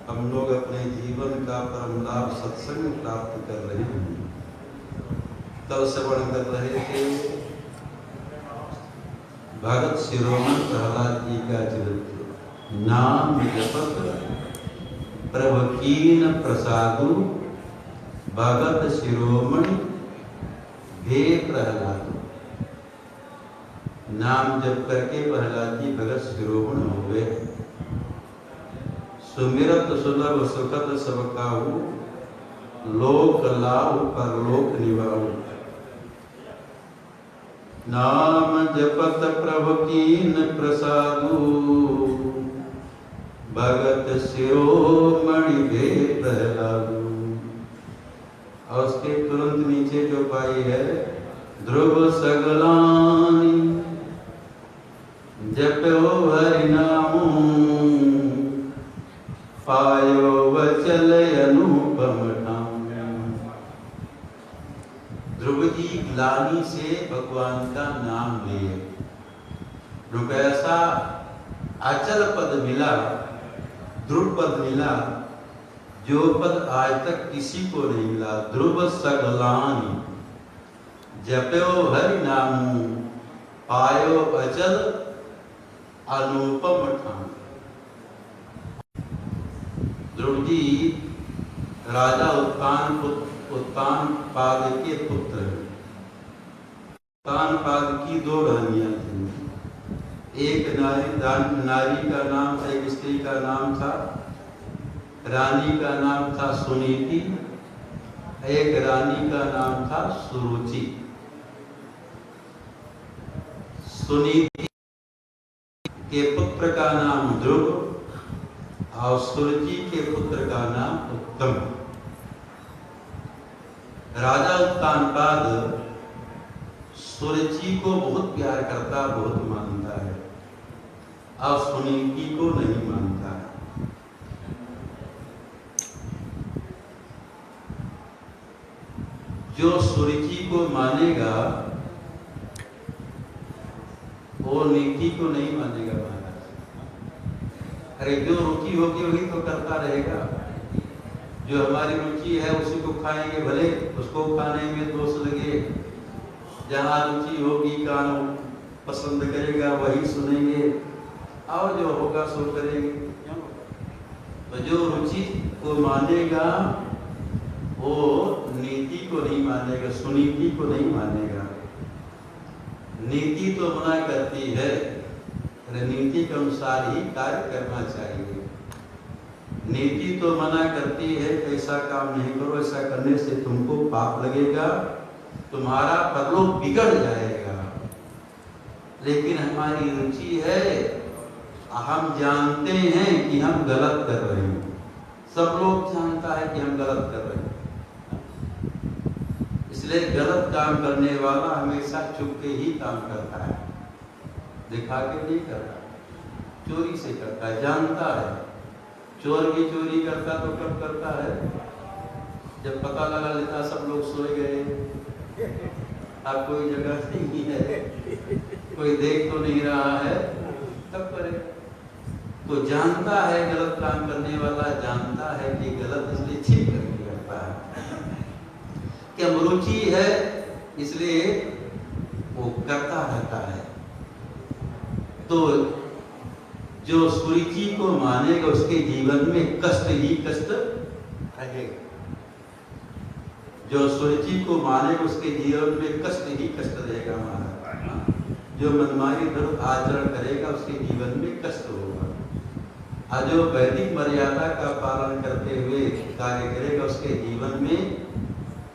हम लोग अपने जीवन का परम लाभ सत्संग प्राप्त कर रहे हैं। कल श्रवण कर रहे थे भगत शिरोमणि प्रहलाद जी का चरित्र। नाम जपत प्रभुकीन प्रसादु भगत शिरोमणि भे प्रहलाद। नाम जप करके प्रहलाद जी भगत शिरोमणि हो गए। सुमिरत सुलभ सुखद सब काहू लोक लाभ परलोक निवाऊ। नाम जपत प्रभु कीन प्रसादु भगत शिरोमणि भे प्रहलादु। और उसके तुरंत नीचे जो पाई है ध्रुव सगलानी जपो हरि नामो पायो वचल अनुपम ठाम। ध्रुव जी ग्लानि से भगवान का नाम लिए, उनको ऐसा अचल पद मिला, ध्रुव पद मिला जो पद आज तक किसी को नहीं मिला। ध्रुव सगलानि जपो हरि नामो पायो अचल अनुपम ठाम। ध्रुव जी राजा उत्तानपाद के पुत्र हैं। उत्तानपाद की दो रानियां थी। एक नारी का नाम था, एक स्त्री का नाम था, रानी का नाम था सुनीति, एक रानी का नाम था सुरुचि। सुनीति के पुत्र का नाम ध्रुव और सुरुचि के पुत्र का नाम उत्तम। राजा उत्तानपाद सुरुचि को बहुत प्यार करता, बहुत मानता है, और सुनीति को नहीं मानता है। जो सुरुचि को मानेगा वो नीति को नहीं मानेगा महाराज। अरे जो रुचि होगी वही तो करता रहेगा। जो हमारी रुचि है उसी को खाएंगे, भले उसको खाने में दोष लगे। जहाँ रुचि होगी कान पसंद करेगा वही सुनेंगे, और जो होगा सो करेंगे। तो जो रुचि को मानेगा वो नीति को नहीं मानेगा, सुनीति को नहीं मानेगा। नीति तो मना करती है, नीति के अनुसार ही कार्य करना चाहिए। नीति तो मना करती है ऐसा काम नहीं करो, ऐसा करने से तुमको पाप लगेगा, तुम्हारा परलोक बिगड़ जाएगा। लेकिन हमारी रुचि है, हम जानते हैं कि हम गलत कर रहे हैं। सब लोग जानता है कि हम गलत कर रहे हैं, इसलिए गलत काम करने वाला हमेशा चुप के ही काम करता है, दिखा के नहीं करता, चोरी से करता है, जानता है। चोर भी चोरी करता तो कब करता है? जब पता लगा लेता सब लोग सोए गए, अब कोई जगह नहीं है, कोई देख तो नहीं रहा है, तब करे। तो जानता है गलत काम करने वाला, जानता है कि गलत, इसलिए छिप करके करता है। क्या रुचि है इसलिए वो करता रहता है। तो जो सुरुचि को मानेगा उसके जीवन में कष्ट ही कष्ट रहेगा। जो सुरुचि को मानेगा उसके जीवन में कष्ट ही कष्ट रहेगा महाराज। जो मनमानी धर्म आचरण करेगा उसके जीवन में कष्ट होगा, और जो वैदिक मर्यादा का पालन करते हुए कार्य करेगा उसके जीवन में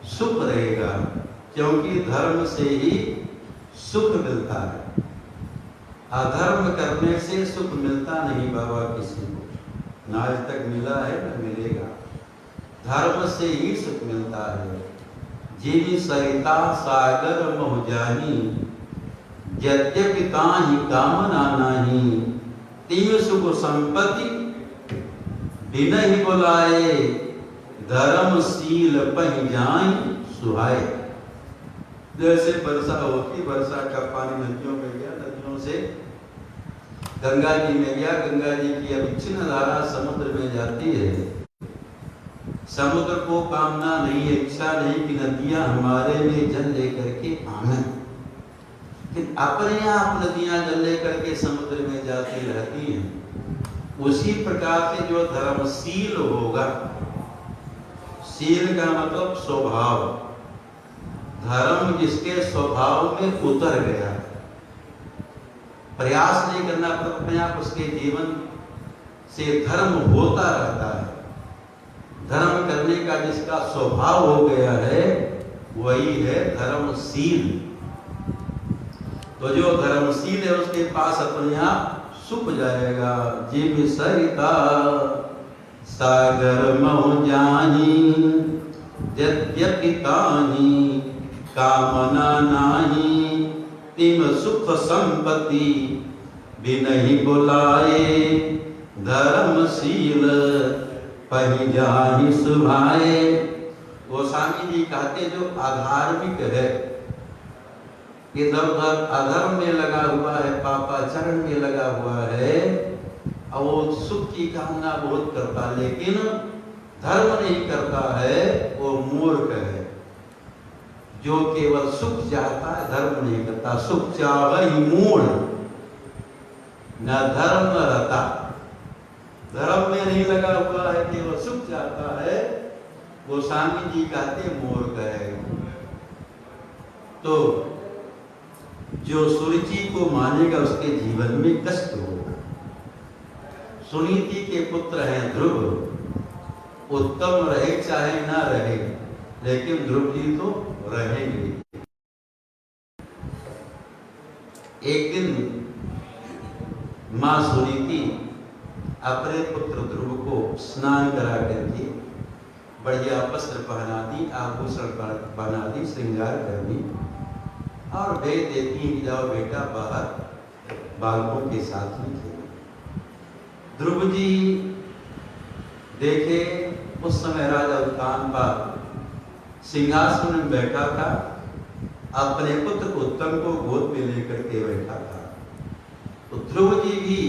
सुख रहेगा, क्योंकि धर्म से ही सुख मिलता है। अधर्म करने से सुख मिलता नहीं बाबा किसी को, ना आज तक मिला है ना मिलेगा। धर्म से ही सुख मिलता है। जिन सरिता सागर मोह जानी यद्यपि ताहि कामना नाही, तीन सुख संपत्ति बिन ही बुलाए, धर्मशील पहि जाई सुहाए। जैसे वर्षा होती, वर्षा का पानी नदियों में गया, नदियों से गंगा जी में गया, गंगा जी की अविच्छिन्न धारा समुद्र में जाती है। समुद्र को कामना नहीं है, इच्छा नहीं कि नदियां हमारे में जल लेकर के आने, लेकिन अपने आप नदियां जल लेकर के समुद्र में जाती रहती हैं। उसी प्रकार से जो धर्मशील होगा, शील का मतलब स्वभाव, धर्म जिसके स्वभाव में उतर गया, प्रयास नहीं करना पड़ता, अपने आप उसके जीवन से धर्म होता रहता है। धर्म करने का जिसका स्वभाव हो गया है वही है धर्मशील। तो जो धर्मशील है उसके पास अपने आप सुख जाएगा। जीव सरिता सागर मह जानी, यद्यपि तानी कामना नाही, तिम सुख संपत्ति बिनहि बुलाए, धर्मशील पहि जाहि सुभाए। गोस्वामी जी कहते जो अधार्मिक है, इधर उधर अधर्म में लगा हुआ है, पापाचरण में लगा हुआ है, और वो सुख की कामना बहुत करता लेकिन धर्म नहीं करता है, वो मूर्ख है। जो केवल सुख चाहता है, धर्म नहीं करता। सुख चाहे मूढ़, न धर्म रहता, धर्म में नहीं लगा हुआ है, केवल सुख चाहता है, गोस्वामी जी कहते मूर्ख है। तो जो सुरुचि को मानेगा उसके जीवन में कष्ट होगा। सुनीति के पुत्र हैं ध्रुव, उत्तम रहे चाहे ना रहे, लेकिन ध्रुव जी तो रहेंगे। एक दिन मां सुनीति अपने पुत्र ध्रुव को स्नान करा करके बढ़िया वस्त्र पहना दी, आभूषण बना दी, श्रृंगार कर दी और भेज देती कि जाओ बेटा बाहर बालकों के साथ में खेलो। ध्रुव जी देखे उस समय राजा उत्तानपाद सिंहासन में बैठा था, अपने पुत्र उत्तम को गोद में लेकर के बैठा था। तो ध्रुव जी भी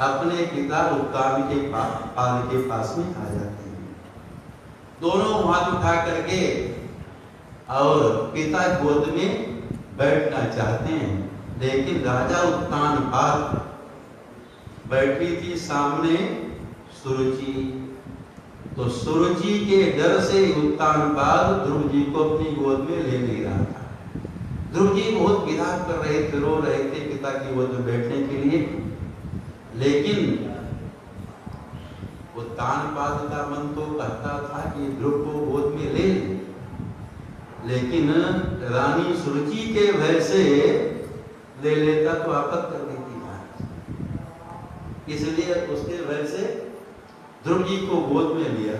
अपने पिता उत्तान के पाद के पास में आ जाते हैं। दोनों हाथ उठा करके और पिता गोद में बैठना चाहते हैं, लेकिन राजा उत्तानपाद बैठी थी सामने सुरुचि। तो सुरुचि के डर से उत्तानपाद ध्रुव जी को अपनी गोद में ले नहीं रहा था। ध्रुव जी बहुत विलाप कर रहे थे, रो रहे थे पिता की गोद में बैठने के लिए, लेकिन उत्तानपाद का मन तो कहता था कि ध्रुव को गोद में ले, लेकिन रानी सुरुचि के भय से ले लेता तो आपत कर देती बात, इसलिए उसके भय से ध्रुव जी को गोद में लिया।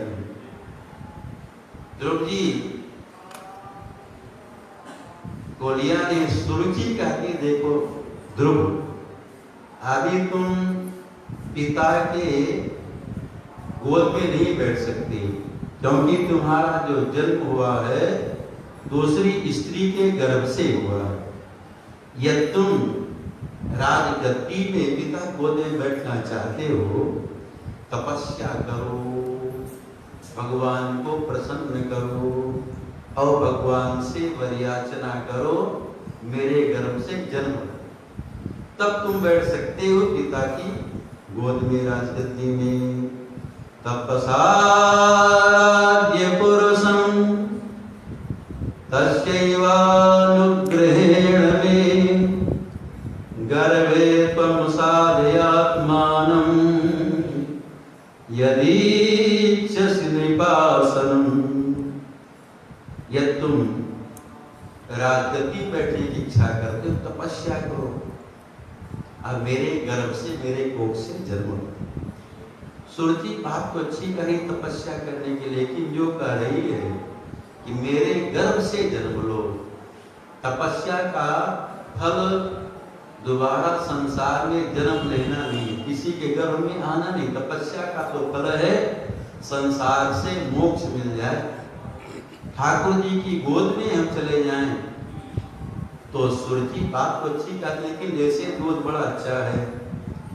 ध्रुव जी को लिया ने सुरुचि कहती देखो ध्रुव, अभी तुम पिता के गोद में नहीं बैठ सकते, क्योंकि तुम्हारा जो जन्म हुआ है दूसरी स्त्री के गर्भ से हुआ है। यदि तुम राजगद्दी में पिता गोद में बैठना चाहते हो, तपस्या करो, भगवान को प्रसन्न करो और भगवान से वरयाचना करो, मेरे गर्भ से जन्म, तब तुम बैठ सकते हो पिता की गोद में राजगद्दी में। तपसाद्य पुरुषं तस्यैवानुग्रहेण मे, गर्भे त्वं साधयात्मानं, यदीच्छसि नृपासनं। यदि तुम राजगद्दी बैठने की इच्छा करते हो, तपस्या करो, अब मेरे गर्भ से, मेरे कोख से जन्म लो। सुरुचि बात तो अच्छी कही तपस्या करने की, लेकिन जो कह रही है कि मेरे गर्भ से जन्म लो, तपस्या का फल दोबारा संसार में जन्म लेना नहीं, किसी के गर्भ में आना नहीं। तपस्या का तो फल है संसार से मोक्ष मिल जाए, ठाकुर जी की गोद में हम चले जाएं। तो सुरुचि बात तो अच्छी कहती, लेकिन जैसे दूध बड़ा अच्छा है,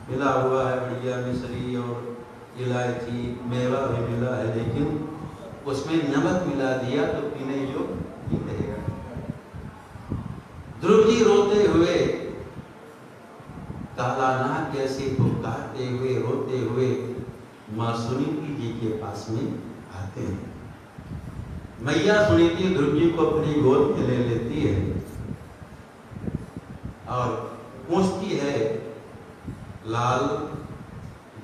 मिला हुआ है, बढ़िया मिश्री और इलायची, मेवा भी मिला है, लेकिन उसमें नमक मिला दिया तो पीने योग्य नहीं रहेगा। ध्रुव जी रोते हुए, काला नाग जैसे पुकारते हुए, रोते हुए मां सुनीति जी के पास में आते हैं। मैया सुनीति ध्रुव जी को अपनी गोद में ले लेती है और पूछती है, लाल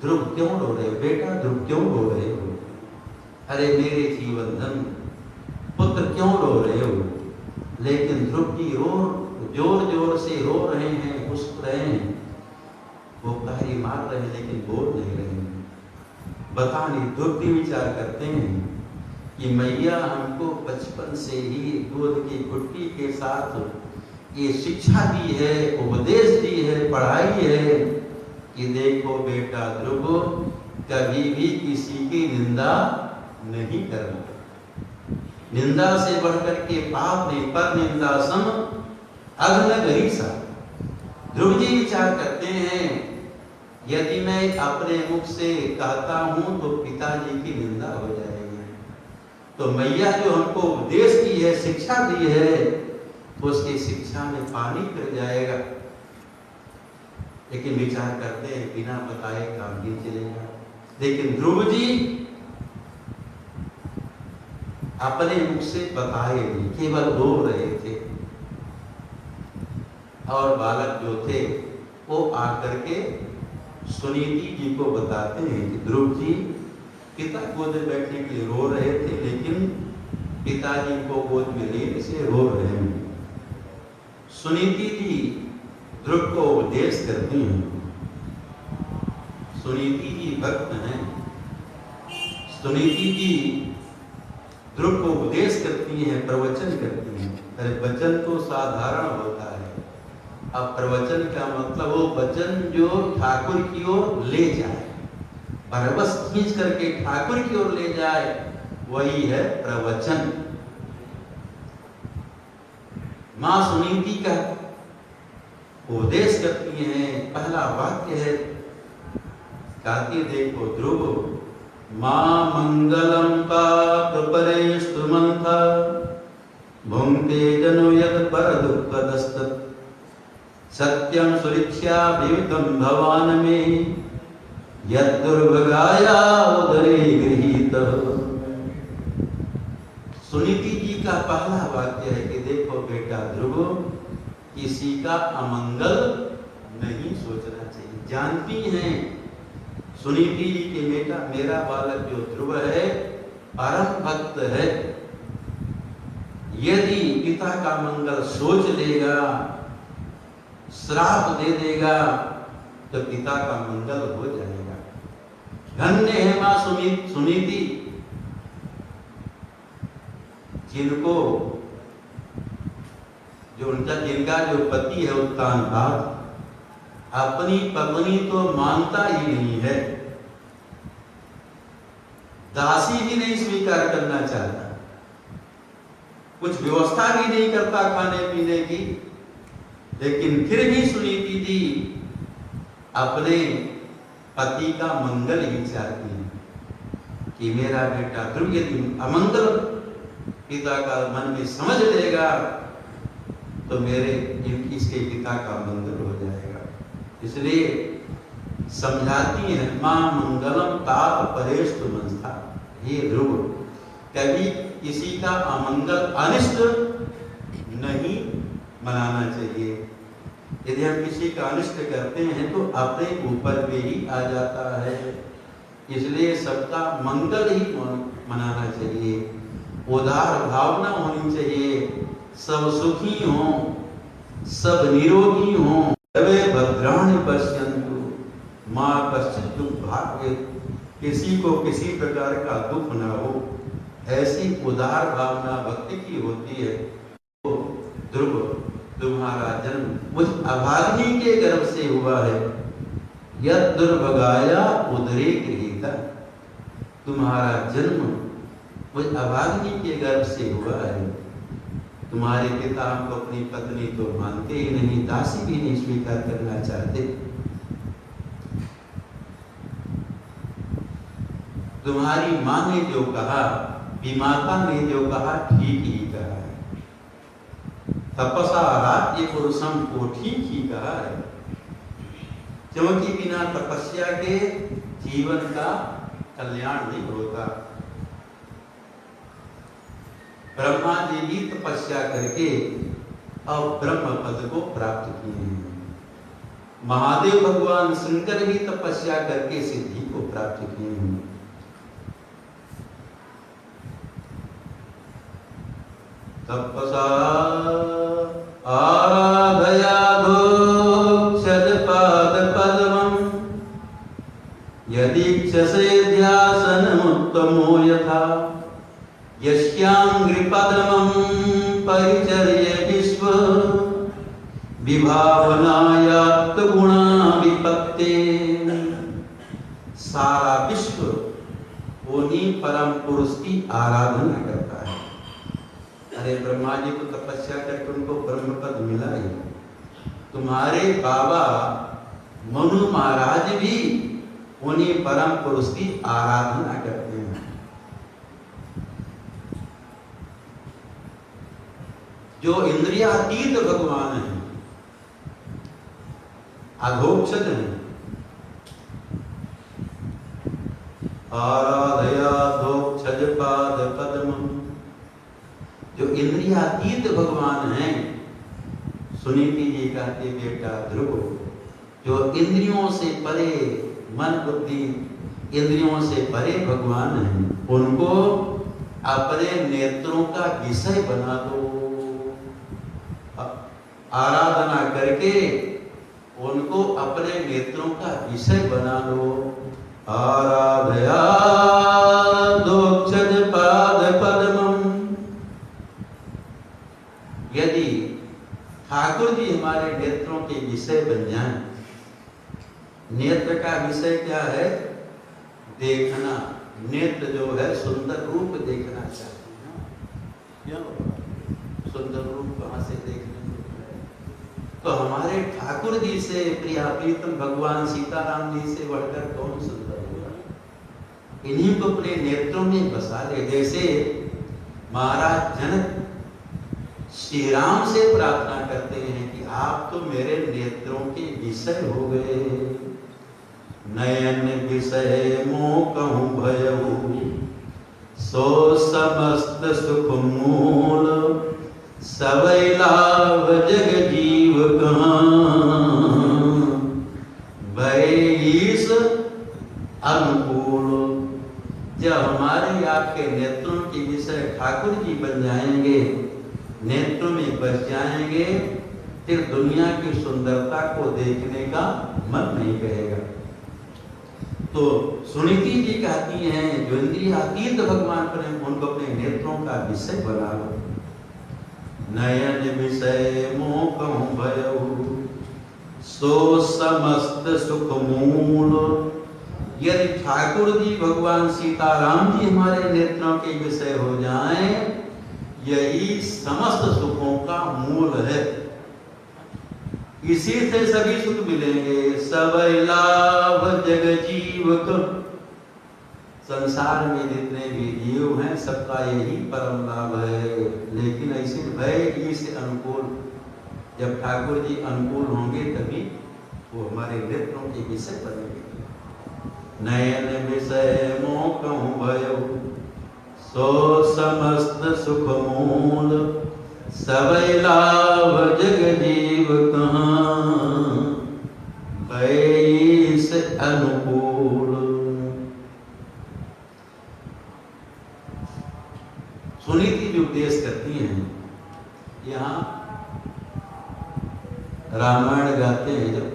ध्रुव क्यों रो रहे हो? बेटा ध्रुव क्यों रो रहे हो? अरे मेरे जीवन धन पुत्र क्यों रो रहे हो? लेकिन ध्रुव जी जोर जोर से रो रहे हैं, पुष्प रहे हैं, वो कारी मार रहे हैं, लेकिन बोल नहीं रहे हैं। बता नहीं, ध्रुव जी विचार करते हैं कि मैया हमको बचपन से ही दूध की घुट्टी के साथ ये शिक्षा दी है, उपदेश दी है, पढ़ाई है कि देखो बेटा ध्रुव, कभी भी किसी की निंदा नहीं करना। निंदा से बढ़कर के पाप नहीं, पर निंदा सम अग्नगरीसा। ध्रुव जी विचार करते हैं, यदि मैं अपने मुख से कहता हूं तो पिताजी की निंदा हो जाएगी, तो मैया जो हमको उपदेश दी है, शिक्षा दी है, तो उसकी शिक्षा में पानी फिर जाएगा। लेकिन विचार करते हैं बिना बताए काम नहीं चलेगा। लेकिन ध्रुव जी अपने मुख से बताए नहीं, केवल बोल रहे थे। और बालक जो थे वो आकर के सुनीति जी को बताते हैं कि ध्रुव जी पिता गोद में बैठने के लिए रो रहे थे, लेकिन पिताजी को गोद में लेने से रो रहे हैं। सुनीति जी ध्रुव को उपदेश करती हैं। सुनीति जी भक्त हैं। सुनीति जी ध्रुव को उपदेश करती हैं, प्रवचन करती हैं। अरे वचन तो साधारण होता है, अब प्रवचन का मतलब वो वचन जो ठाकुर की ओर ले जाए, बरबस खींच करके ठाकुर की ओर ले जाए, वही है प्रवचन। मां सुनीति का उपदेश करती हैं। पहला वाक्य है, कहती देखो ध्रुव, मां मंगलम पाप परेस्तु मंथा भुंक्ते जनो यद पर दुख दस्तत सत्यम सुरिक्षा विविधम भवान में यद दुर्भगाया उदरे गृहीत। सुनीति जी का पहला वाक्य है कि देखो बेटा ध्रुव, किसी का अमंगल नहीं सोचना चाहिए। जानती हैं सुनीति जी के बेटा, मेरा बालक जो ध्रुव है परम भक्त है, यदि पिता का मंगल सोच लेगा, श्राप दे देगा, तो पिता का मंगल हो जाएगा। धन्य है मां सुनीति, जिनको जिनका जो पति है उत्तानपाद, अपनी पत्नी तो मानता ही नहीं है, दासी भी नहीं स्वीकार करना चाहता, कुछ व्यवस्था भी नहीं करता खाने पीने की, लेकिन फिर भी सुनीति जी अपने पति का मंगल ही चाहती है कि मेरा बेटा ध्रुव यदि अमंगल पिता का मन में समझ लेगा तो मेरे इसके पिता का मंगल हो जाएगा। इसलिए समझाती है, मां मंगलम ताप परेस्तु मंस्था। हे ध्रुव, कभी किसी का अमंगल अनिष्ट नहीं मनाना चाहिए। यदि हम किसी का अनिष्ट करते हैं तो अपने ऊपर में ही आ जाता है। इसलिए सबका मंगल ही मनाना चाहिए, उदार भावना होनी चाहिए, सब सुखी हों, सब निरोगी हों। सर्वे भद्राणि पश्यन्तु मां कश्चित् दुःखभाग्, किसी को किसी प्रकार का दुख न हो, ऐसी उदार भावना भक्ति की होती है। तो ध्रुव, तुम्हारा जन्म मुझ अभागिनी के गर्भ से हुआ है, यद दुर्भगाया उदरे गृहीता। तुम्हारा जन्म मुझ अभागिनी के गर्भ से हुआ है। तुम्हारे पिता हमको अपनी पत्नी तो मानते ही नहीं, दासी भी नहीं स्वीकार करना चाहते। तुम्हारी माँ ने जो कहा, विमाता ने जो कहा, ठीक ही कहा है। तपसा राज्य पुरुषम को ठीक ही कहा है, क्योंकि बिना तपस्या के जीवन का कल्याण नहीं होता। ब्रह्मा जी भी तपस्या करके अब ब्रह्म पद को प्राप्त किए हैं। महादेव भगवान शंकर भी तपस्या करके सिद्धि को प्राप्त किए हैं। तपसा आराधयाधो क्षजपाद पद्मम् यदीक्षसे ध्यासनमुत्तमो यथा यस्यांघ्रिपद्मं परिचर्य विश्व विभावनायात् गुणा विपत्ते। सारा विश्व उन्हीं परम पुरुष की आराधना करता है। अरे ब्रह्मा जी को तपस्या करके उनको ब्रह्म पद मिला ही। तुम्हारे बाबा मनु महाराज भी उन्हीं परम पुरुष की आराधना करते हैं। जो इंद्रियातीत भगवान है, अधोक्षज है। आराधयाधोक्षज पाद पद्मम्, जो इंद्रियातीत भगवान हैं। सुनीति जी कहते बेटा ध्रुव, जो इंद्रियों से परे, मन बुद्धि इंद्रियों से परे भगवान हैं, उनको अपने नेत्रों का विषय बना दो। आराधना करके उनको अपने नेत्रों का विषय बना लो। आराधया दोक्षज पाद पद्मम्। यदि ठाकुर जी हमारे नेत्रों के विषय बन जाएं, नेत्र का विषय क्या है? देखना। नेत्र जो है सुंदर रूप देखना चाहते हैं। सुंदर रूप कहाँ से देखने को है? तो हमारे ठाकुर जी से, प्रिया प्रीतम भगवान सीताराम जी से बढ़कर कौन सुंदर होगा? इन्हीं को अपने नेत्रों में बसा ले। जैसे महाराज जनक श्री राम से प्रार्थना करते हैं कि आप तो मेरे नेत्रों के विषय हो गए। नयन विषय मोह कहूँ भयऊ, सो समस्त सुख मूल, सवै लाभ जग जीव कहाँ, भईस अनुकूल। जब हमारे आपके नेत्रों के विषय ठाकुर जी बन जाएंगे, नेत्रों में बस जाएंगे, फिर दुनिया की सुंदरता को देखने का मन नहीं करेगा। तो सुनीति जी कहती हैं, जो इंद्रियातीत भगवान पर उनको अपने नेत्रों का विषय बना लो। नयन विषय मोह कहूँ भयऊ, सो समस्त सुख मूल। यदि ठाकुर जी भगवान सीताराम जी हमारे नेत्रों के विषय हो जाएं, यही समस्त सुखों का मूल है। इसी से सभी सुख मिलेंगे। सवै लाभ जग जीवक। संसार में जितने भी जीव हैं, सबका यही परम लाभ है। लेकिन ऐसे भय से अनुकूल, जब ठाकुर जी अनुकूल होंगे तभी वो हमारे नेत्रों के विषय बनेंगे। नयन विषय मोह कहूँ भयऊ, सो समस्त सुख मूल, सवै लाभ जग जीव कहाँ, भय से अनुकूल। सुनीति जो उपदेश करती हैं, यहाँ रामायण गाते हैं जब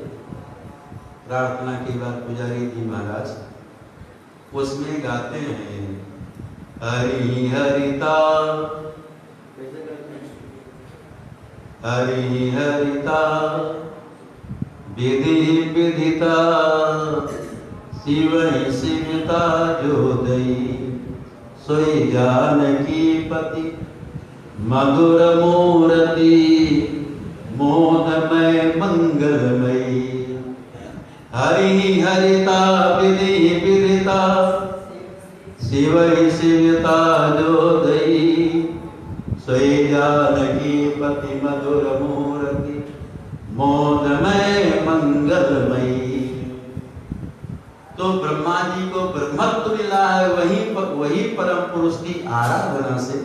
प्रार्थना के बाद पुजारी जी महाराज, उसमें गाते हैं हरि हरिता, हरि हरिता विधि विधिता, शिव शिवता जो दई, सोई जानकी पति मधुर मूर्ति, मोदमय मंगलमयी। हरि हरिता विधि विधिता, शिवई शिवता जो दई सोई जानकी पति मधुर मूर्ति मोदमय मंगलमयी। तो ब्रह्मा जी को ब्रह्मत्व मिला है, वही परम पुरुष की आराधना से।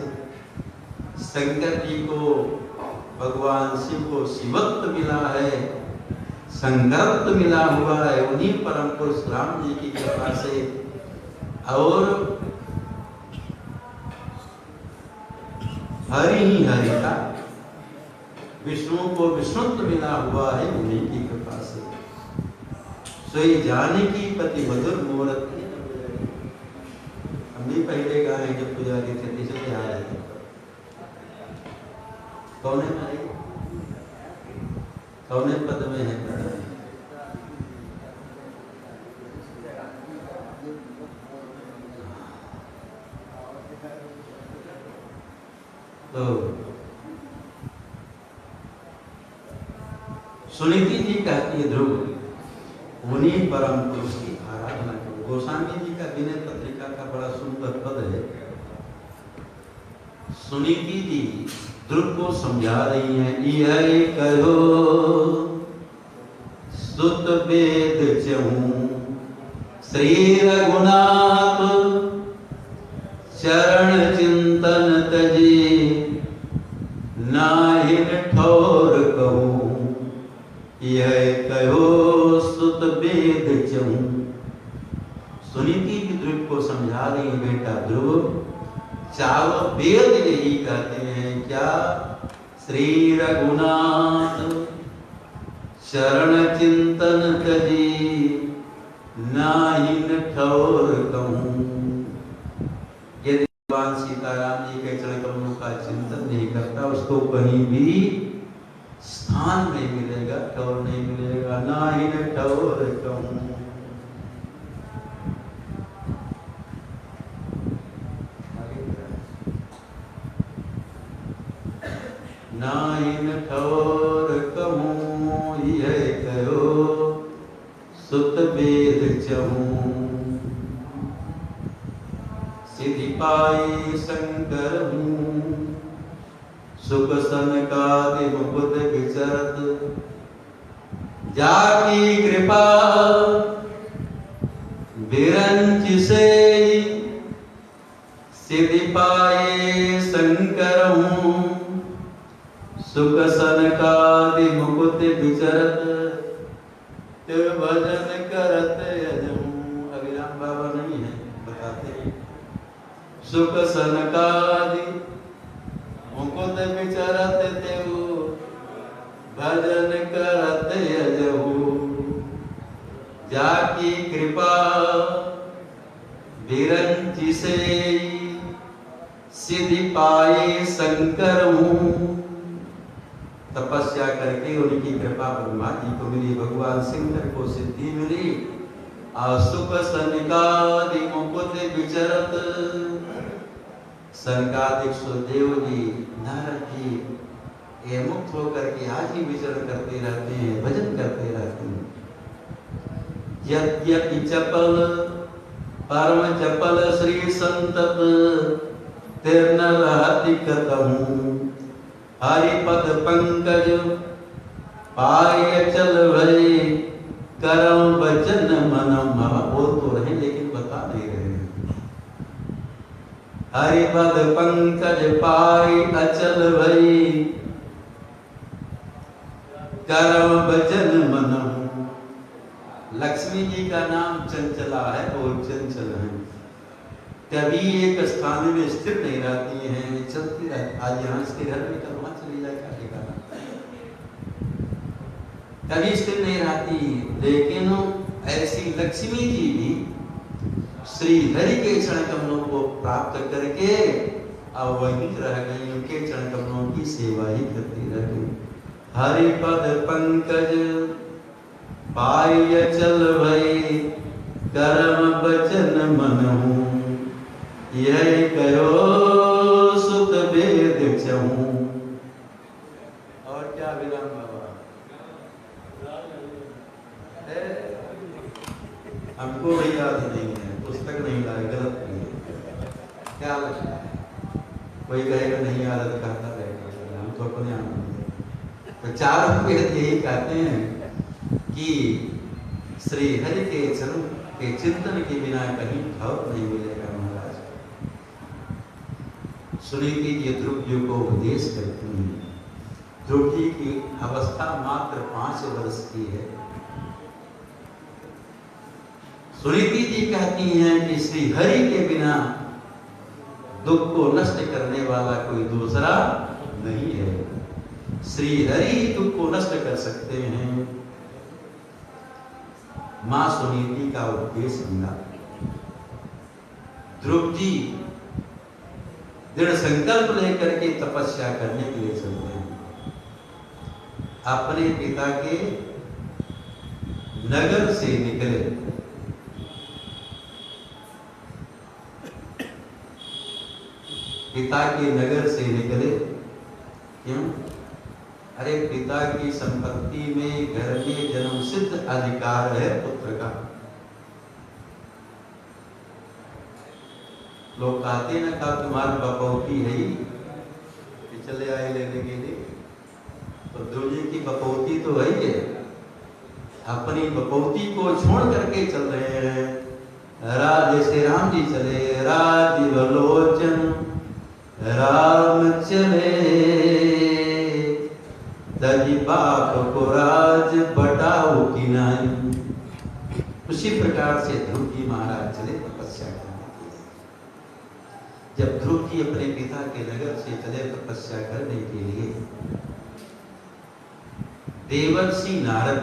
शंकर जी को, भगवान शिव को शिवत्व मिला है, शंकरत्व मिला हुआ है उन्हीं परम पुरुष राम जी की कृपा से। और हरि ही हरि का, विष्णु को विष्णुत्व मिला हुआ है उन्हीं की कृपा से। सोई जानकी पति मधुर मूर्ति। हम भी पहले गाए जब पुजारी थे, इसलिए आए थे। कौन है भाई? कौन पद में है? तो सुनीति जी कहती है ध्रुव उन्हीं परम पुरुष की आराधना करो। गोस्वामी जी का विनय पत्रिका का बड़ा सुंदर पद है। सुनीति जी ध्रुव को समझा रही हैं, यह कहो सुत वेद चहूं श्री रघुनाथ चरण चिंतन तजे नाहिन ठोर कहूं। यह कहो सुत वेद चहूं। सुनीति भी ध्रुव को समझा रही, बेटा ध्रुव चारों वेद यही कहते हैं क्या? श्री रघुनाथ शरण चिंतन तजी नाहिन ठौर कहूं। यदि भगवान सीताराम जी के चरण कमलों का चिंतन नहीं करता, उसको कहीं भी स्थान नहीं मिलेगा, ठौर नहीं मिलेगा। नाहिन ठौर कहूं। नाहिन ठौर कहूं, यह कहो सुत वेद चहूं। सिद्धि पाई शंकर हूँ सुख सनकादि मुकुट विचरत। जाकी कृपा बिरंच से सिद्धि पाए शंकर हूँ सुख सनकादि मुकुट विचरत। तिल भजन करत यजहूं। अभिराम बाबा नहीं है, बताते सुख सनकादि मुकुट विचरत तेऊ भजन करत यजहूं। जाकी कृपा बिरंची से सिद्धि पाए शंकर हूँ। तपस्या करके उनकी कृपा ब्रह्मा जी को मिली, भगवान शंकर को सिद्धि मिली। सुख सनकादि मुकुट विचरत। सनकादिक सुदेव जी, नारद जी ये मुक्त होकर के आज ही विचरण करते रहते हैं, भजन करते रहते हैं। यद्यपि चपल परम चपल श्री संतत तीर्ण रहति कतहूं। हरिपद पंकज पाय चल भई करम वचन मनम। बोल तो रहे लेकिन बता नहीं रहे हैं। हरिपद पंकज पाय अचल भई करम वचन मनम। लक्ष्मी जी का नाम चंचला है और चंचल है, कभी एक स्थान में स्थिर नहीं रहती हैं, चलती रहती। आज यहाँ इसके घर में कल वहां चली जाए का ठिकाना, कभी स्थिर नहीं रहती। लेकिन ऐसी लक्ष्मी जी भी श्री हरि के चरण कमलों को प्राप्त करके अब वहीं रह गई, उनके चरण कमलों की सेवा ही करती रह गई। हरिपद पंकज पाय चल भई कर्म वचन मनहूं। यह कहो सुत वेद चहूं। और क्या विराम बाबा हमको भी याद नहीं है, पुस्तक नहीं लाए, गलत नहीं है। क्या लगता है? कोई कहेगा नहीं आदत कहता रहेगा, हम तो अपने आनंद। तो चारों वेद यही कहते हैं कि श्री हरि के चरण के चिंतन के बिना कहीं भाव नहीं मिलेगा। महाराज सुनीति जी ध्रुव जी को उपदेश करती हैं। ध्रुव जी की अवस्था मात्र 5 वर्ष की है। सुनीति जी कहती हैं कि श्री हरि के बिना दुख को नष्ट करने वाला कोई दूसरा नहीं है। श्री हरि ही दुख को नष्ट कर सकते हैं। मां सुनीति का उपदेश मिला। ध्रुव जी दृढ़ संकल्प लेकर के तपस्या करने के लिए चलते हैं। अपने पिता के नगर से निकले। पिता के नगर से निकले क्यों? अरे पिता की संपत्ति में घर में जन्म सिद्ध अधिकार है पुत्र का। लोग कहते ना का तुम्हारा बपौती है कि चले आए लेने के लिए, तो ध्रुव जी की बपौती तो है ही है। अपनी बपौती को छोड़ करके चल रहे हैं। जैसे राम जी चले, राजीव लोचन राम चले, तजी बाप को राज बटाओ की नहीं। उसी प्रकार से ध्रुव जी महाराज चले तपस्या करने के लिए। जब ध्रुव जी अपने पिता के नगर से चले तपस्या करने के लिए, देवर्षि नारद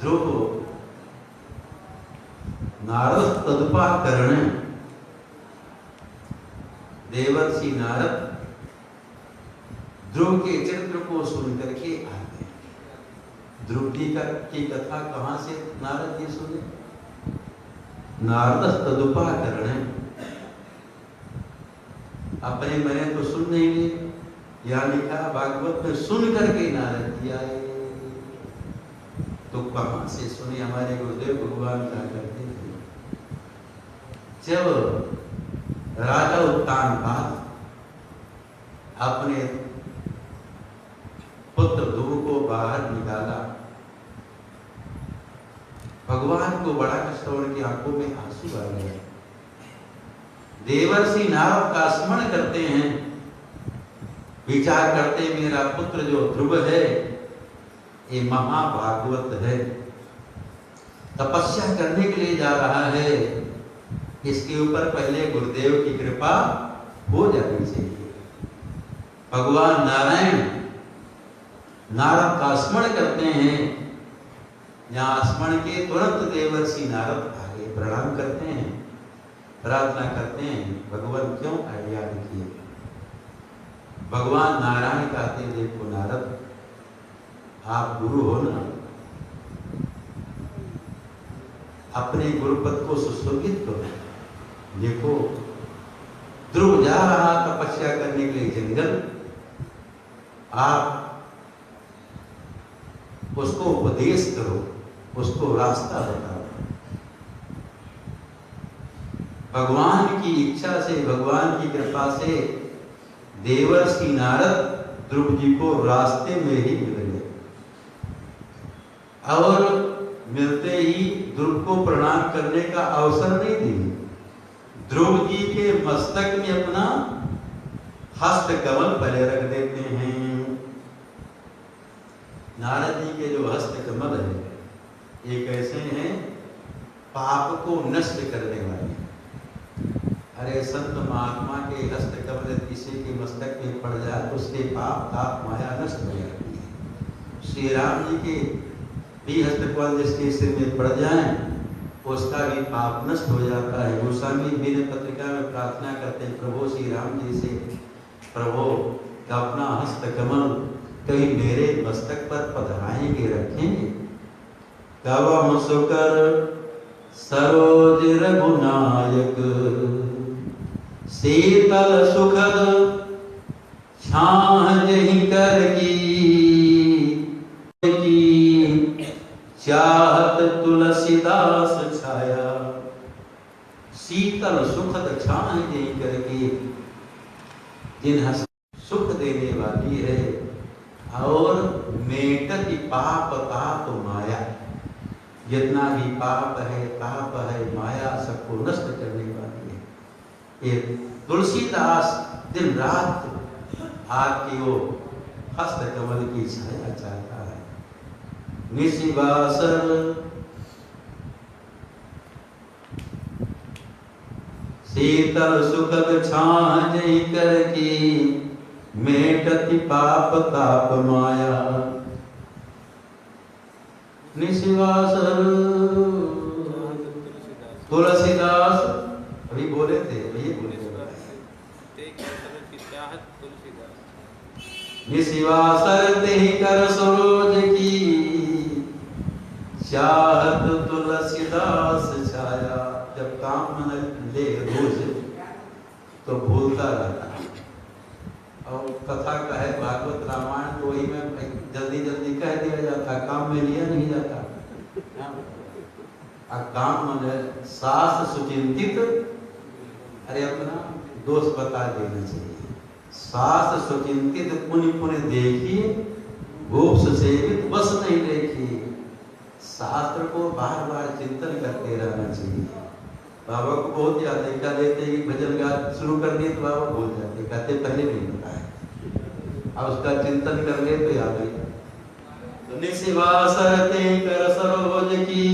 ध्रुव नारद तदुपाकरण, देवर्षि नारद ध्रुव के चरित्र को सुन करके आ गए। ध्रुव जी की कथा कहां से नारद जी सुने? नारद तदुपाकरण, अपने मने तो सुन नहीं लिए, यहाँ लिखा भागवत में सुन करके नारद जी आए। तो कहां से सुने? हमारे गुरुदेव भगवान क्या करते थे, जब राजा उत्तानपाद अपने पुत्र ध्रुव को बाहर निकाला, भगवान को बड़ा कष्ट, उनकी आंखों में आंसू आ गए। देवर्षि नारद का स्मरण करते हैं, विचार करते मेरा पुत्र जो ध्रुव है ये महाभागवत है, तपस्या करने के लिए जा रहा है, इसके ऊपर पहले गुरुदेव की कृपा हो जानी चाहिए। भगवान नारायण नारद का स्मरण करते हैं। यहाँ स्मरण के तुरंत देवर्षि नारद आगे प्रणाम करते हैं, प्रार्थना करते हैं, भगवान क्यों अज्ञान किए? भगवान नारायण कहते, देखो नारद आप गुरु हो ना, अपने गुरुपद को सुशोभित करो। देखो ध्रुव जा रहा तपस्या करने के लिए जंगल, आप उसको उपदेश करो, उसको रास्ता बताओ। भगवान की इच्छा से, भगवान की कृपा से देवर्षि नारद ध्रुव जी को रास्ते में ही मिल गए और मिलते ही ध्रुव को प्रणाम करने का अवसर नहीं दिए। ध्रुव जी के मस्तक में अपना हस्त कमल पहले रख देते हैं। नारद जी के जो हस्त कमल है ये कैसे हैं? पाप को नष्ट करने वाले। अरे संत महात्मा के हस्त कमल किसी के मस्तक में पड़ जाए तो उसके पाप ताप माया नष्ट हो जाती है। श्री राम जी के भी हस्त कमल जिसके सिर में पड़ जाए उसका भी पाप नष्ट हो जाता है। गोस्वामी मेरे पत्रिका में प्रार्थना करते हैं प्रभु श्री राम जी से, प्रभु अपना हस्त कमल कहीं मेरे मस्तक पर पधराएंगे, रखेंगे। तव सुकर सरोज रघुनायक, शीतल सुखद छाह जहीं कर की, चाहत तुलसीदास छाया, शीतल सुखद छाह नहीं करके, जिन सुख देने वाली है, और मेटति पाप ताप माया, जितना भी पाप है ताप है माया सबको नष्ट करने वाली है। ये तुलसीदास दिन रात आपकी वो हस्त कमल की छाया चाहता है। निशिवासर शीतल सुखद छाह करके, मेटति पाप ताप माया। निशिवासर तुलसीदास अभी बोले थे, अभी बोले थे। निशिवासर ते कर सरोज की, चाहत तुलसीदास छाया। जब काम मन ले रोज तो भूलता रहता है, और कथा कहे भागवत रामायण तो वही में जल्दी जल्दी कह दिया जाता, काम में लिया नहीं जाता। काम मन सास सुचिंतित, अरे अपना दोष बता देना चाहिए। सास सुचिंतित पुण्य पुण्य देखिए, गोप्स सेवित बस नहीं देखिए। शास्त्र को बार बार चिंतन करते रहना चाहिए। बाबा को बहुत याद है, क्या देते कि भजन गा शुरू कर दिए तो बाबा भूल जाते, कहते पहले नहीं बताया, अब उसका चिंतन कर ले तो याद है। तो निशिवासरते कर सरोज की,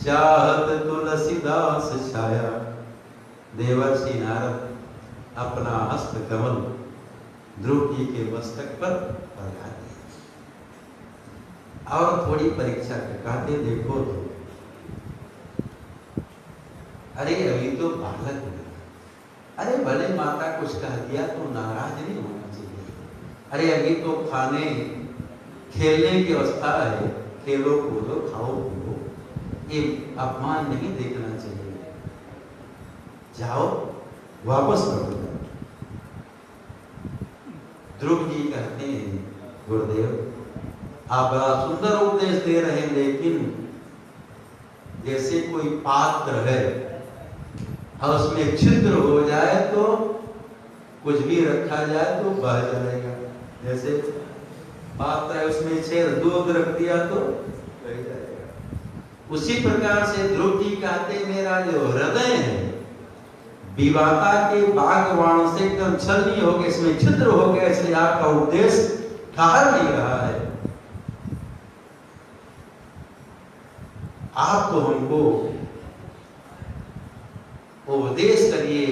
चाहत तुलसीदास छाया। देवर्षि नारद अपना हस्त कमल ध्रुव जी के मस्तक पर लगा दिया, और थोड़ी परीक्षा कहते देखो तो, अरे अभी तो बालक है, अरे भले माता कुछ कह दिया तो नाराज नहीं होना चाहिए। अरे अभी तो खाने खेलने की अवस्था है, खेलो कूदो खाओ पीओ, ये अपमान नहीं देखना चाहिए। जाओ वापस लौट जाओ। ध्रुव जी कहते हैं, गुरुदेव आप बड़ा सुंदर उपदेश दे रहे हैं, लेकिन जैसे कोई पात्र है और उसमें छिद्र हो जाए तो कुछ भी रखा जाए तो बह जाएगा। जैसे पात्र है उसमें छेद, दूध रख दिया तो बह जाएगा। उसी प्रकार से ध्रुव जी कहते मेरा जो हृदय है विवाता के बागवान से एकदम छलनी हो गया, इसमें छिद्र हो गया, इसलिए आपका उपदेश ठहर नहीं रहा है। आप तो हमको उपदेश करिए,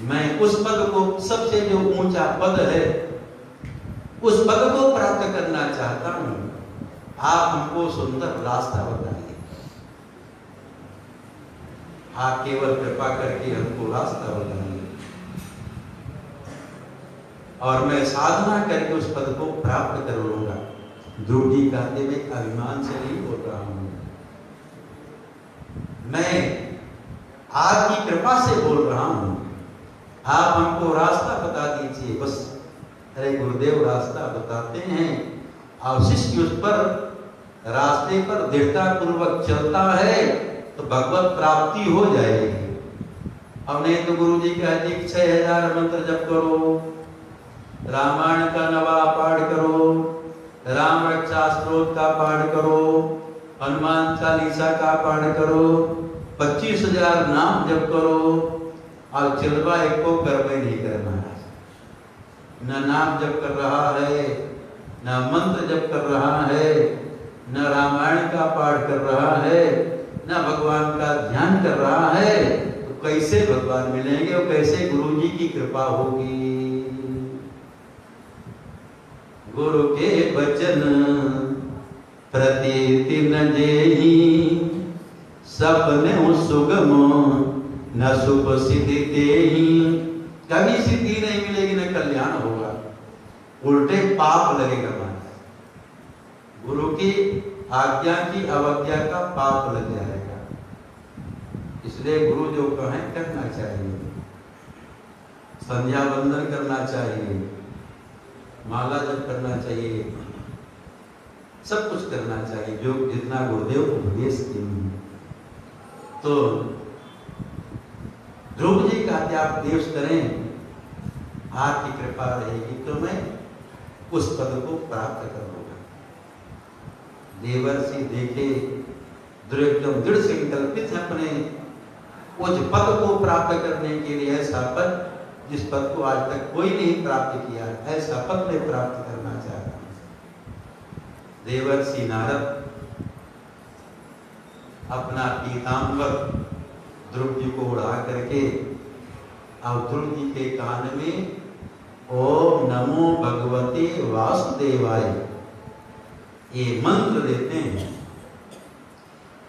मैं उस पद को, सबसे जो ऊंचा पद है उस पद को प्राप्त करना चाहता हूं। आप हमको सुंदर रास्ता बताइए, आप केवल कृपा करके हमको रास्ता बताइए, और मैं साधना करके उस पद को प्राप्त कर लूंगा। ध्रुव जी कहते मैं अभिमान से नहीं बोल रहा हूं, मैं आपकी कृपा से बोल रहा हूं। आप हमको रास्ता बता दीजिए बस। अरे गुरुदेव रास्ता बताते हैं, और शिष्य उस पर रास्ते पर दृढ़ता पूर्वक चलता है तो भगवत प्राप्ति हो जाएगी। अब नहीं तो गुरु जी कहते 6000 मंत्र जप करो, रामायण का नवा पाठ करो, राम रक्षा स्तोत्र का पाठ करो, हनुमान चालीसा का पाठ करो, 25,000 नाम जप करो, और चिलवा एक को कर्म नहीं करना है। न नाम जप कर रहा है, न मंत्र जप कर रहा है, न रामायण का पाठ कर रहा है, न भगवान का ध्यान कर रहा है, तो कैसे भगवान मिलेंगे और कैसे गुरु जी की कृपा होगी। गुरु के वचन प्रतीति न जेहि, सपने सुगम न शुभ सिद्धि तेहि। कभी सिद्धि नहीं मिलेगी न कल्याण होगा, उल्टे पाप लगेगा। गुरु की आज्ञा की अवज्ञा का पाप लग जाएगा। इसलिए गुरु जो कहें करना चाहिए, संध्या वंदन करना चाहिए, माला जप करना चाहिए, सब कुछ करना चाहिए जो जितना गुरुदेव उपदेश दिए। तो ध्रुव जी कहते आप देश करें, आपकी कृपा रहेगी तो मैं उस पद को प्राप्त कर लूंगा। देवर्षि देखे ध्रुव एकदम दृढ़ संकल्पित है अपने उस पद को प्राप्त करने के लिए, ऐसा पद जिस पद को आज तक कोई नहीं प्राप्त किया, ऐसा पद मैं प्राप्त करना चाहता हूं। देवर्षि नारद अपना पीतांबर ध्रुव जी को उड़ा करके और ध्रुव जी के कान में ओम नमो भगवते वासुदेवाय ये मंत्र देते हैं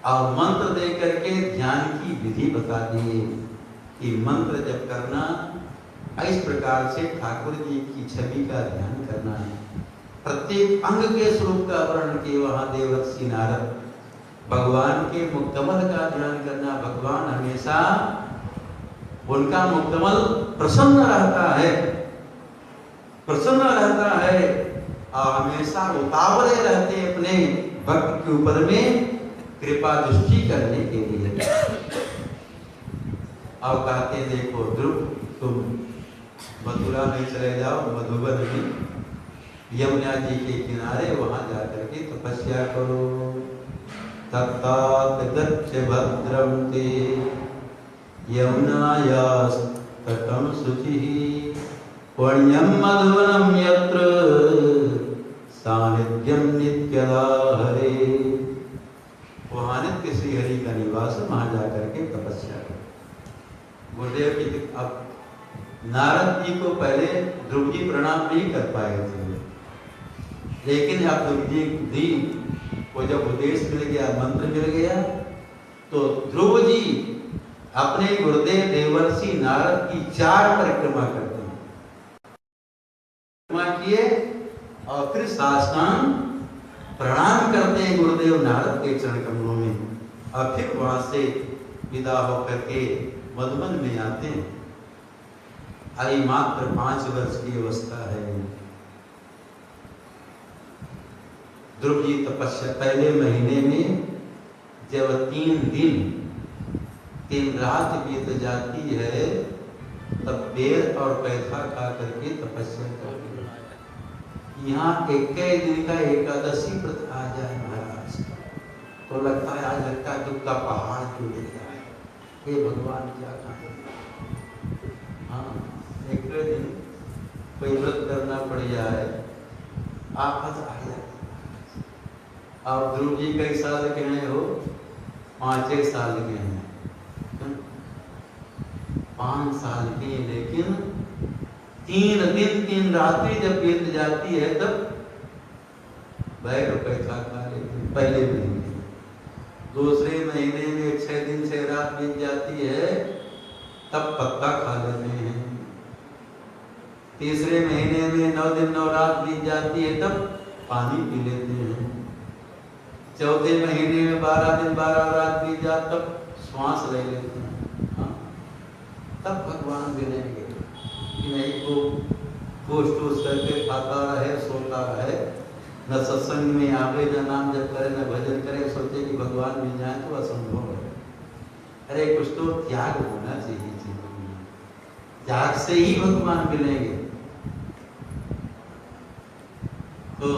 और मंत्र दे करके ध्यान की विधि बता दिए कि मंत्र जब करना इस प्रकार से ठाकुर जी की छवि का ध्यान करना है। प्रत्येक अंग के स्वरूप का वर्णन किए वहां देवर्षि नारद। भगवान के मुक्तमल का ध्यान करना, भगवान हमेशा उनका मुक्तमल प्रसन्न रहता है, प्रसन्न रहता है और हमेशा उतावले रहते अपने भक्त के ऊपर में कृपा दृष्टि करने के लिए। और कहते देखो ध्रुव तुम मथुरा में चले जाओ, मधुबन में यमुना जी के किनारे वहां जाकर के तपस्या करो। तत्तात गच्छ भद्रं ते यमुनायाः तटं शुचिः पुण्यं मधुवनं यत्र सानिध्यं नित्यदा हरे। वहां नित्य श्री हरि का निवास, वहां जाकर के तपस्या करो। गुरुदेव जी अब नारद जी को पहले ध्रुव जी प्रणाम नहीं कर पाए थे, लेकिन अब ध्रुव जी को जब उपदेश मिल गया, मंत्र मिल गया, तो ध्रुव जी अपने गुरुदेव देवर्षि नारद की 4 परिक्रमा करते हैं। परिक्रमा किए और फिर साष्टांग प्रणाम करते हैं गुरुदेव नारद के चरण कमलों में और फिर वहां से विदा होकर के मधुबन में आते हैं। अरे मात्र 5 वर्ष की अवस्था है। ध्रुव जी तपस्या पहले महीने में जब 3 दिन 3 रात बीत जाती है, तब बेर और पैथा खा करके तपस्या करते हैं। यहाँ 21 दिन का एकादशी व्रत आ जाए महाराज, तो लगता है आज लगता है दुख का पहाड़ टूट गया है। हे भगवान क्या कहें। हाँ, 21 दिन कोई व्रत करना पड़ जाए, आफत आ जाए। और ध्रुव जी कई साल के हैं हो? 5 साल के हैं, 5 साल के, लेकिन 3 दिन 3 रात्रि जब बीत जाती है तब बैर पैसा खा लेते हैं। पहले महीने, दूसरे महीने में 6 दिन 6 रात बीत जाती है तब पत्ता खा लेते हैं। तीसरे महीने में 9 दिन 9 रात बीत जाती है तब पानी पी लेते हैं। चौथे महीने में 12 दिन 12 रात बीत जाती तब श्वास ले लेते हैं। हाँ, तब भगवान मिलेंगे कि नहीं को पोस्ट टूस करके खाता रहे, सोता रहे, न सत्संग में आवे, न नाम जप करे, न भजन करे, सोचे कि भगवान मिल जाए तो असंभव है। अरे कुछ तो त्याग होना चाहिए जीवन में, त्याग से ही भगवान मिलेंगे। तो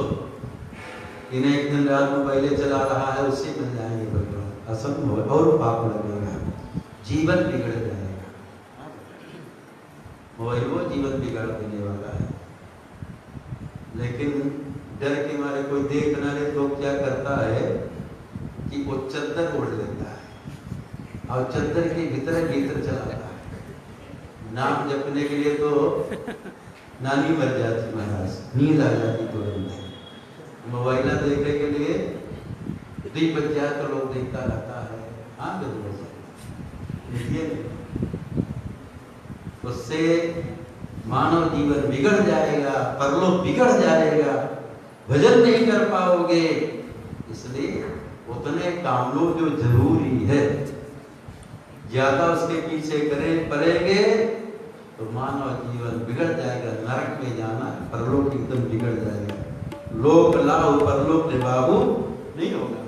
इन्हें एक दिन रात में पहले चला रहा है, उससे मिल जाएंगे भगवान, असंभव है। और पाप लगेगा, जीवन बिगड़ जाएगा, वही वो जीवन बिगाड़ देने वाला है। लेकिन डर के मारे कोई देख ना ले तो क्या करता है कि वो चद्दर ओढ़ लेता है और चद्दर के भीतर भीतर चला जाता है। नाम जपने के लिए तो नानी मर जाती महाराज, नींद आ जाती तुरंत। मोबाइल देखने के लिए 2 बज जाए तो लोग देखता रहता है। हाँ बिल्कुल, उससे मानव जीवन बिगड़ जाएगा, परलोक बिगड़ जाएगा, भजन नहीं कर पाओगे। इसलिए उतने काम लो जो जरूरी है, ज्यादा उसके पीछे करें पड़ेंगे तो मानव जीवन बिगड़ जाएगा, नरक में जाना, परलोक एकदम बिगड़ जाएगा। लोक लाभ परलोक निभाऊ नहीं होगा।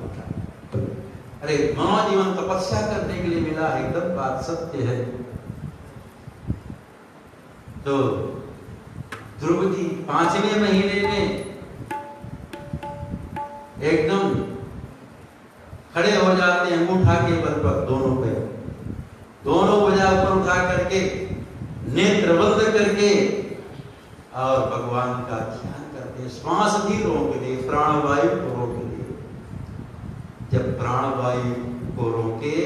अरे मानव जीवन तपस्या करने के लिए मिला, एकदम बात सत्य है। तो ध्रुव जी 5वें महीने में एकदम खड़े हो जाते हैं, अंगूठा के बल पर दोनों पे, दोनों भुजा ऊपर उठा करके नेत्र बंद करके और भगवान का ध्यान करते, श्वास भी रोक दे, प्राणवायु को रोक दे। जब प्राणवायु को रोके,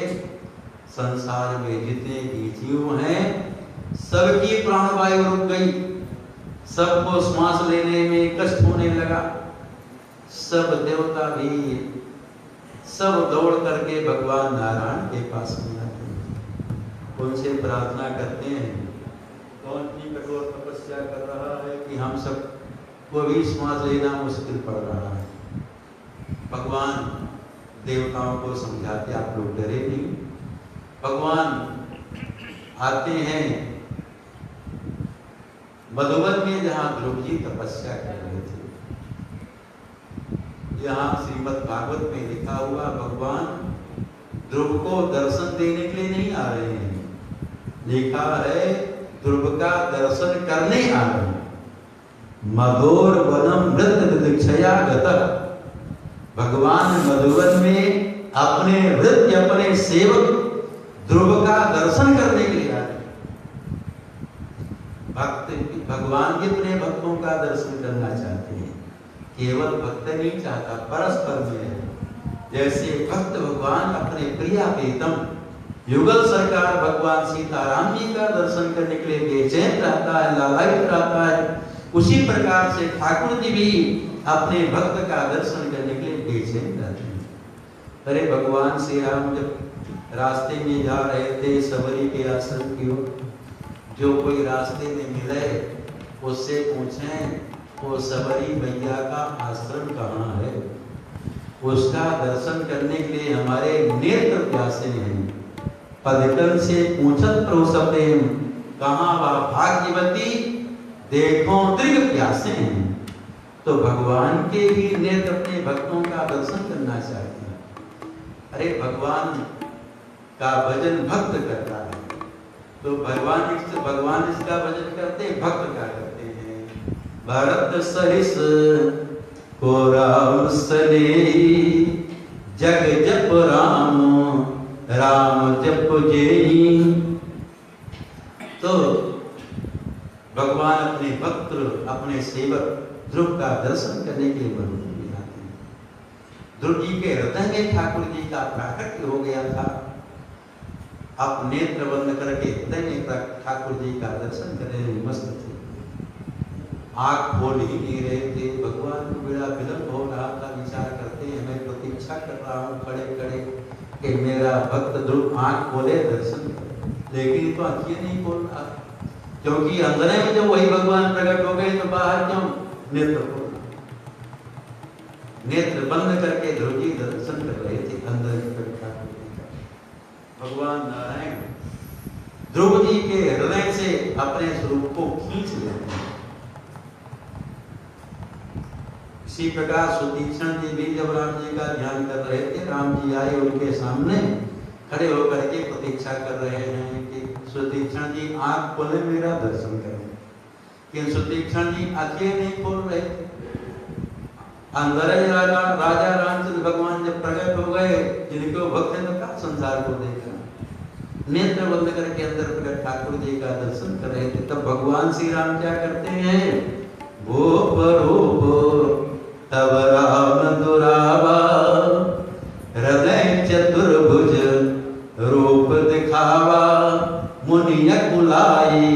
संसार में जितने भी जीव हैं सबकी प्राणवायु रुक गई, सबको श्वास लेने में कष्ट होने लगा। सब देवता भी सब दौड़ करके भगवान नारायण के पास में आते हैं, उनसे प्रार्थना करते हैं, कौन इतनी कठोर तपस्या कर रहा है कि हम सब को भी श्वास लेना मुश्किल पड़ रहा है। भगवान देवताओं को समझाते, आप लोग डरे नहीं। भगवान आते हैं मधुबन में जहां ध्रुव जी तपस्या कर रहे थे। यहाँ श्रीमद् भागवत में लिखा हुआ, भगवान ध्रुव को दर्शन देने के लिए नहीं आ रहे हैं, लिखा है ध्रुव का दर्शन करने आ रहे हैं। मधुर वनम वृत्त दीक्षया गतः, भगवान मधुवन में अपने वृत्त अपने सेवक ध्रुव का दर्शन करने के लिए आ रहे हैं। भक्त भगवान भी अपने भक्तों का दर्शन करना चाहते हैं, केवल भक्त नहीं चाहता, परस्पर में है। जैसे भक्त भगवान अपने प्रिया प्रीतम युगल सरकार भगवान सीताराम जी का दर्शन करने के लिए बेचैन रहता है, लालायित रहता है, उसी प्रकार से ठाकुर जी भी अपने भक्त का दर्शन करने के लिए बेचैन रहते हैं। अरे भगवान श्री राम जब रास्ते में जा रहे थे सबरी के आश्रम की ओर, जो कोई रास्ते में मिले उससे पूछें वो सबरी मैया का आश्रम कहाँ है, उसका दर्शन करने के लिए हमारे नेत्र प्यासे हैं। पदकन से पूछत प्रभु कहाँ वह भाग्यवती, देखो दीर्घ प्यासे हैं। तो भगवान के भी नेत्र अपने भक्तों का दर्शन करना चाहते हैं। अरे भगवान का भजन भक्त करता है, तो भगवान इसका भजन करते, भक्त का करते हैं। भरत सरिस को राम सने, जग जप राम राम जप जेई। तो भगवान अपने भक्त अपने सेवक ध्रुव का दर्शन करने के लिए मधुबन में आते हैं। ध्रुव जी के हृदय में ठाकुर जी का प्राकट्य हो गया था। आप नेत्र बंद करके हृदय में ठाकुर जी का दर्शन करने में मस्त थे, आंख खोल ही नहीं रहे थे। भगवान को बड़ा विलंब हो रहा था, विचार करते हैं मैं प्रतीक्षा कर रहा हूँ खड़े खड़े कि मेरा भक्त ध्रुव आंख खोले दर्शन करे, लेकिन तो आंखें नहीं खोल रहा, क्योंकि अंदर में जब वही भगवान प्रकट हो गए तो बाहर क्यों नेत्र खोल, नेत्र बंद करके ध्रुव जी दर्शन कर रहे थे अंदर भगवान नारायण ध्रुव जी के हृदय से अपने स्वरूप को खींच लेते हैं। इसी प्रकार सुतीक्षण जी भी जब राम जी का ध्यान कर रहे थे, राम जी आए उनके सामने खड़े होकर के प्रतीक्षा कर रहे हैं कि सुतीक्षण जी आंख खोले मेरा दर्शन करें, कि सुतीक्षण जी आंखें नहीं खोल रहे थे। अंदर राजा रामचंद्र भगवान जब प्रकट हो गए, जिनके भक्त हैं तो क्या संसार को देखा, नेत्र बंद करके अंदर प्रकट ठाकुर जी का दर्शन कर रहे थे। तब भगवान श्री राम क्या करते हैं, भूप रूप तब राम दुरावा, हृदय चतुर्भुज रूप दिखावा, मुनिय कुलाई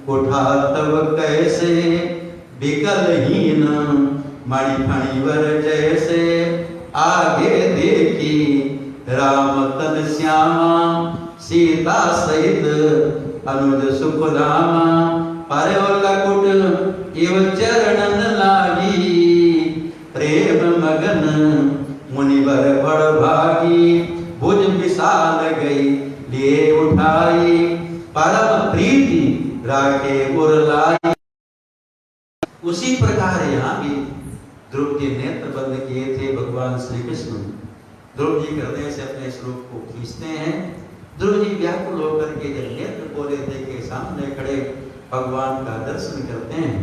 उठा तब कैसे, विकलहीन मणिफणिवर जैसे, आगे देखी राम तन श्यामा, सीता सहित अनुज सुख धामा, परवलकुट इव चरणन लागी, प्रेम मगन मुनिवर बड़ भागी, भुज विशाल गई लिए उठाई, परम प्रीति राखे उरलाई। उसी प्रकार यहाँ भी ध्रुव के नेत्र बंद किए थे भगवान श्री कृष्ण। ध्रुव जी हृदय से अपने स्वरूप को खींचते हैं। ध्रुव जी व्याकुल होकर के जब नेत्र खोले थे के सामने खड़े भगवान का दर्शन करते हैं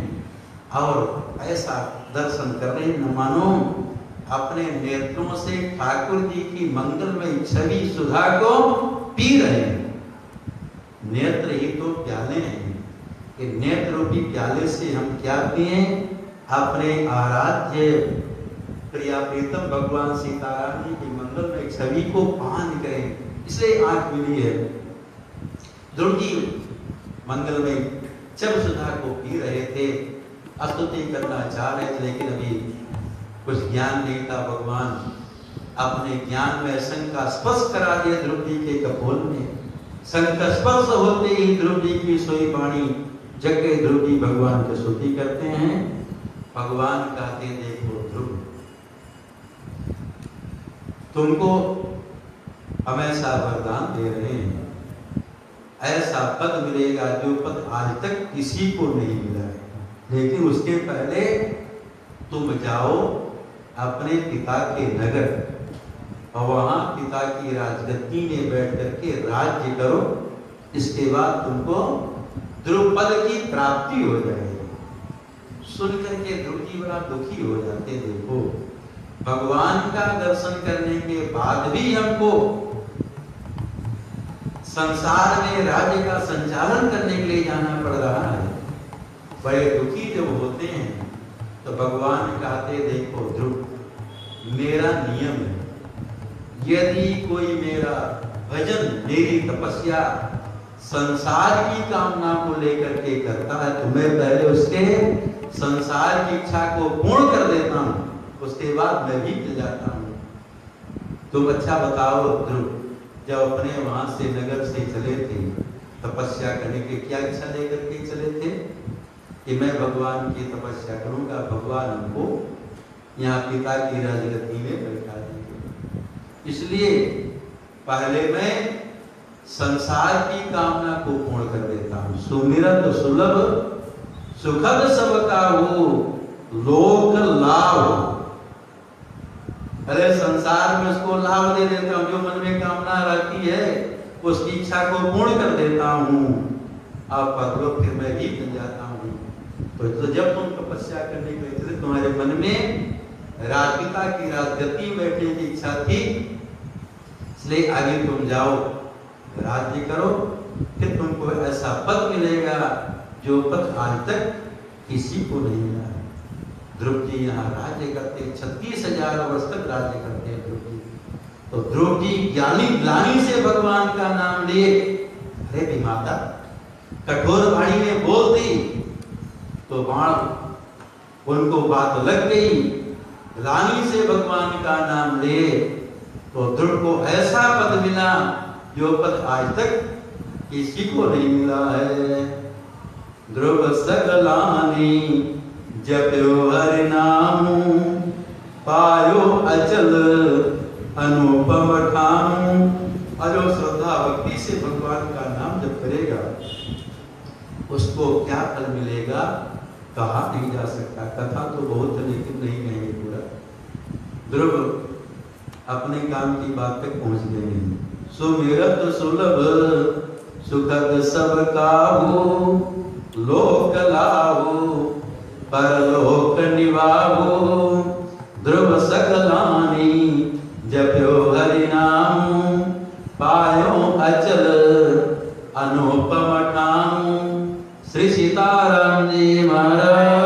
और ऐसा दर्शन करने न मानो अपने नेत्रों से ठाकुर जी की मंगलमय छवि सुधा को पी रहे हैं। नेत्र ही तो प्याले हैं कि नेत्र रूपी प्याले से हम क्या पिए? अपने आराध्य प्रिया प्रीतम भगवान सीताराम जी की मंगलमय छवि को पान करें, इसलिए आंख मिली है। ध्रुव जी मंगलमय जब सुधा को पी रहे थे, स्तुति करना चाह रहे थे, लेकिन अभी कुछ ज्ञान नहीं था। भगवान अपने ज्ञान में शंख का स्पर्श करा दिया ध्रुव जी के कपोल में। शंख का स्पर्श होते ही ध्रुव जी की सोई वाणी जगे ध्रुव जी भगवान की स्तुति करते हैं। भगवान कहते देखो ध्रुव, तुमको हमेशा वरदान दे रहे हैं, ऐसा पद मिलेगा जो पद आज तक किसी को नहीं मिला है। लेकिन उसके पहले तुम जाओ अपने पिता के नगर और वहां पिता की राजगद्दी में बैठ करके राज्य करो, इसके बाद तुमको ध्रुव पद की प्राप्ति हो जाएगी। सुनकर के ध्रुव जी बड़ा दुखी हो जाते। देखो भगवान का दर्शन करने के बाद भी हमको संसार में राज्य का संचालन करने के लिए जाना पड़ रहा है। बड़े दुखी जब होते हैं तो भगवान कहते देखो ध्रुव, मेरा नियम है, यदि कोई मेरा भजन मेरी तपस्या संसार की कामना को लेकर के करता है तो मैं पहले उसके संसार की इच्छा को पूर्ण कर देता हूं, उसके बाद मैं भी चल जाता हूं। तुम अच्छा बताओ ध्रुव, जब अपने वहां से नगर से चले थे तपस्या करने के, क्या इच्छा लेकर के चले थे? कि मैं भगवान की तपस्या करूंगा, भगवान हमको यहाँ पिता की राजगद्दी में बैठा देंगे, इसलिए पहले मैं संसार की कामना को पूर्ण कर देता हूँ। सुमिरत सुलभ सुखद सबका हो लोक लाभ, अरे संसार में उसको लाभ दे देता हूँ, जो मन में कामना रहती है उसकी इच्छा को पूर्ण कर देता हूँ। आप पकड़ो फिर मैं भी बन जाता हूँ। तो जब तुम तपस्या करने के लिए तुम्हारे मन में राजपिता की राजगद्दी में बैठने की इच्छा थी, इसलिए आगे तुम जाओ राज्य करो, फिर तुमको ऐसा पद मिलेगा जो पद आज तक किसी को नहीं मिला है। ध्रुव जी यहाँ राज्य करते 36,000 वर्ष तक राज्य करते हैं ध्रुव जी। तो ध्रुव जी ज्ञानी ग्लानि से भगवान का नाम लिए। अरे भी माता कठोर वाणी में बोल दी तो बाण उनको बात लग गई, ग्लानि से भगवान का नाम ले तो ध्रुव को ऐसा पद मिला जो पद आज तक किसी को नहीं मिला है। ध्रुव सगलानी जप्यो हरि नाम, पायो अचल अनुपम ठाम। और जो श्रद्धा भक्ति से भगवान का नाम जप करेगा उसको क्या फल मिलेगा कहा नहीं जा सकता। कथा तो बहुत है लेकिन नहीं कहेंगे पूरा। ध्रुव अपने काम की बात तक पहुंच गए हैं। सुमिरत सुलभ सुखद सब काहू, लोक लाभो परलोक निभावो। ध्रुव सकलानी जप्यो हरि नाम, पायो अचल अनुपम ठाम। श्री सीताराम जी महाराज।